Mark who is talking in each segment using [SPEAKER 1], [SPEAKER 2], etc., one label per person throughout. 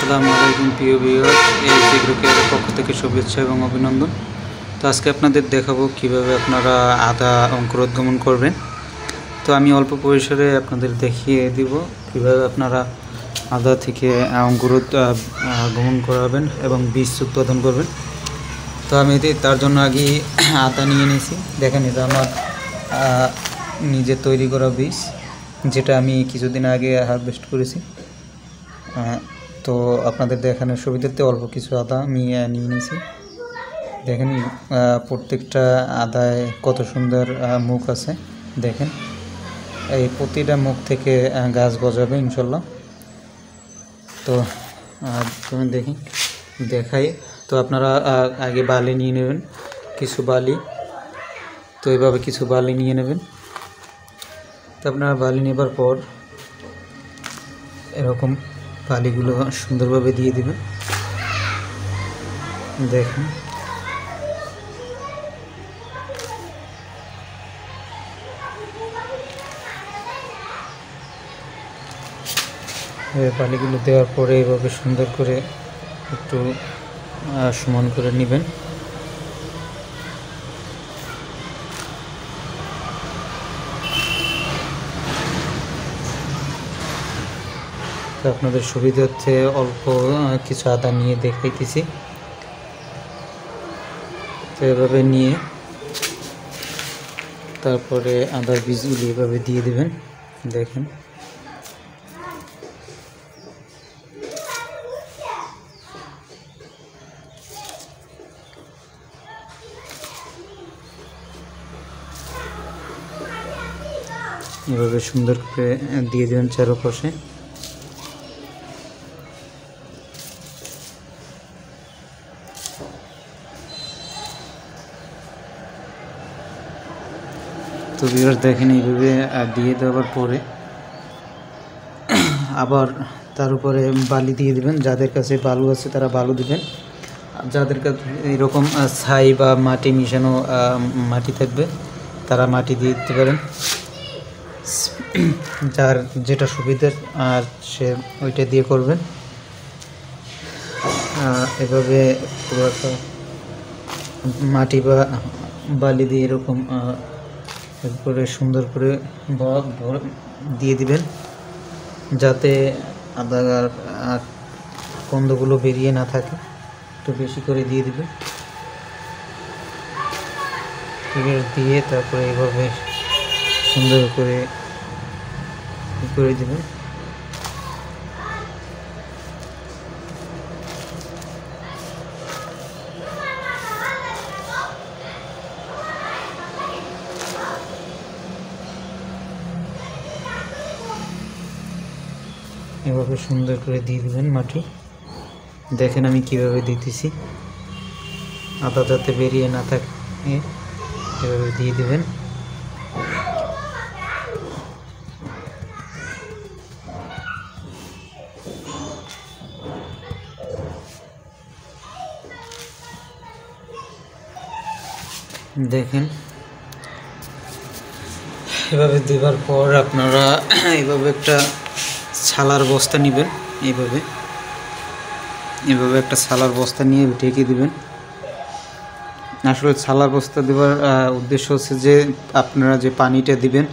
[SPEAKER 1] আসসালামু আলাইকুম প্রিয় ভিউয়ার্স, এই এগ্রোকেয়ারের পক্ষ থেকে শুভেচ্ছা এবং অভিনন্দন। তো আজকে আপনাদের দেখাবো কিভাবে আপনারা আদা অঙ্কুরোদ্গমন করবেন। তো আমি অল্প পরিসরে আপনাদের দেখিয়ে দিব কিভাবে আপনারা আদা থেকে অঙ্কুরোদ্গমন করাবেন এবং বীজ উৎপাদন করবেন। তো আমি তার জন্য আগে আদা নিয়ে নিয়েছি। দেখেন, এটা আমার নিজে তৈরি করা বীজ, যেটা আমি কিছুদিন আগে হারভেস্ট করেছি। তো আপনাদের দেখানোর সুবিধার্থে অল্প কিছু আদা আমি নিয়ে নিয়েছি। দেখেন প্রত্যেকটা আদায় কত সুন্দর মুখ আছে। দেখেন, এই প্রতিটা মুখ থেকে গাছ গজাবে ইনশাল্লাহ। তো তুমি দেখাই। তো আপনারা আগে বালি নিয়ে নেবেন, কিছু বালি। তো এইভাবে কিছু বালি নিয়ে নেবেন। তো আপনারা বালি নেবার পর এরকম বালিগুলো সুন্দরভাবে দিয়ে দিবেন। দেখেন, বালিগুলো দেওয়ার পরে এইভাবে সুন্দর করে একটু সমান করে নেবেন। আপনাদের সুবিধার্থে অল্প কিছু আদা নিয়ে দেখাইতেছি। তো এভাবে নিয়ে তারপরে আদার বীজগুলি এভাবে দিয়ে দেবেন। দেখেন, এভাবে সুন্দর করে দিয়ে দেবেন চারপাশে। তো ভিউয়ার্স দেখেন, এইভাবে দিয়ে দেওয়ার পরে আবার তার উপরে বালি দিয়ে দিবেন। যাদের কাছে বালু আছে তারা বালু দিবেন, যাদের কাছে এরকম ছাই বা মাটি মিশানো মাটি থাকবে তারা মাটি দিয়ে দিতে পারেন। যার যেটা সুবিধার আর সে ওইটা দিয়ে করবেন। এভাবে পুরোটা মাটি বা বালি দিয়ে এরকম করে সুন্দর করে দিয়ে দিবেন, যাতে আদার কন্দগুলো বেরিয়ে না থাকে। একটু বেশি করে দিয়ে দিবেন। দিয়ে তারপরে এইভাবে সুন্দর করে দেবেন। এভাবে সুন্দর করে দিয়ে দিবেন মাটি। দেখেন আমি কিভাবে দিতেছি, আদা যাতে বেরিয়ে না থাকে এভাবে দিয়ে দিবেন। দেখেন, এভাবে দেওয়ার পর আপনারা এইভাবে একটা ছালার বস্তা নেবেন। এইভাবে একটা ছালার বস্তা নিয়ে ঢেকে দিবেন। আসলে ছালার বস্তা দেওয়ার উদ্দেশ্য হচ্ছে যে আপনারা যে পানিটা দিবেন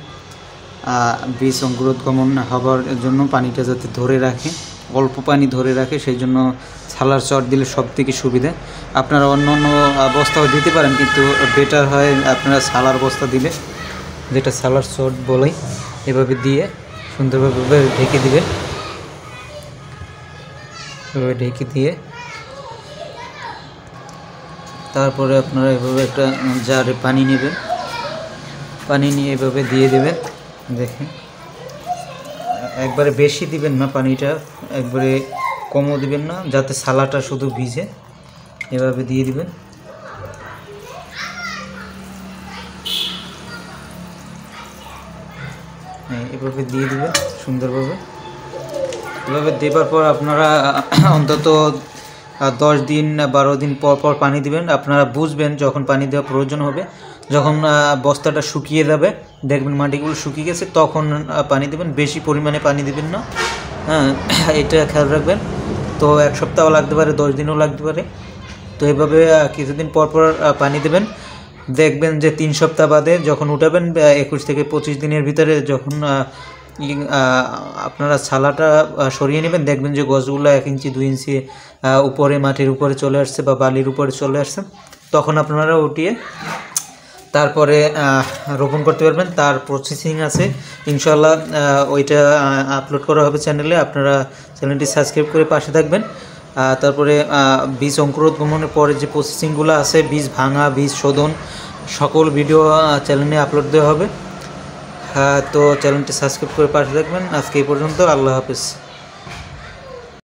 [SPEAKER 1] বীজ অঙ্কুরোদ্গমন হবার জন্য পানিটা যাতে ধরে রাখে, অল্প পানি ধরে রাখে, সেই জন্য ছালার চট দিলে সব থেকে সুবিধা। আপনারা অন্য অন্য বস্তাও দিতে পারেন, কিন্তু বেটার হয় আপনারা ছালার বস্তা দিলে, যেটা ছালার চট বলে। এভাবে দিয়ে সুন্দরভাবে ঢেকে দিবেন। এভাবে ঢেকে দিয়ে তারপরে আপনারা এভাবে একটা জারে পানি নেবেন। পানি নিয়ে এভাবে দিয়ে দেবেন। দেখেন, একবারে বেশি দিবেন না, পানিটা একবারে কমও দিবেন না, যাতে ছালাটা শুধু ভিজে। এভাবে দিয়ে দিবেন। এভাবে দিয়ে দিবেন সুন্দরভাবে। এভাবে দেবার পর আপনারা অন্তত 10 দিন 12 দিন পর পর পানি দিবেন। আপনারা বুঝবেন যখন পানি দেওয়া প্রয়োজন হবে, যখন বস্তাটা শুকিয়ে যাবে, দেখবেন মাটিগুলো শুকিয়ে গেছে, তখন পানি দেবেন। বেশি পরিমাণে পানি দিবেন না, এটা খেয়াল রাখবেন। তো তো 1 সপ্তাহও লাগতে পারে, 10 দিনও লাগতে পারে। তো এইভাবে কিছুদিন পর পর পানি দেবেন। দেখবেন যে 3 সপ্তাহ বাদে যখন উঠাবেন 21 থেকে 25 দিনের ভিতরে যখন আপনারা ছালাটা সরিয়ে নেবেন, দেখবেন যে গছগুলো 1 ইঞ্চি 2 ইঞ্চি উপরে মাটির উপরে চলে আসছে বা বালির উপরে চলে আসছে। তখন আপনারা উঠিয়ে তারপরে রোপণ করতে পারবেন। তার প্রসেসিং আছে ইনশাআল্লাহ, ওইটা আপলোড করা হবে চ্যানেলে। আপনারা চ্যানেলটি সাবস্ক্রাইব করে পাশে থাকবেন। তারপরে বীজ অঙ্কুরোদ্গমনের পরে যে প্রসেসিংগুলো আছে, বীজ ভাঙা, বীজ শোধন, সকল ভিডিও চ্যানেলে আপলোড দেওয়া হবে। তো চ্যানেলটি সাবস্ক্রাইব করে পাশে থাকবেন। আজকে এই পর্যন্ত, আল্লাহ হাফেজ।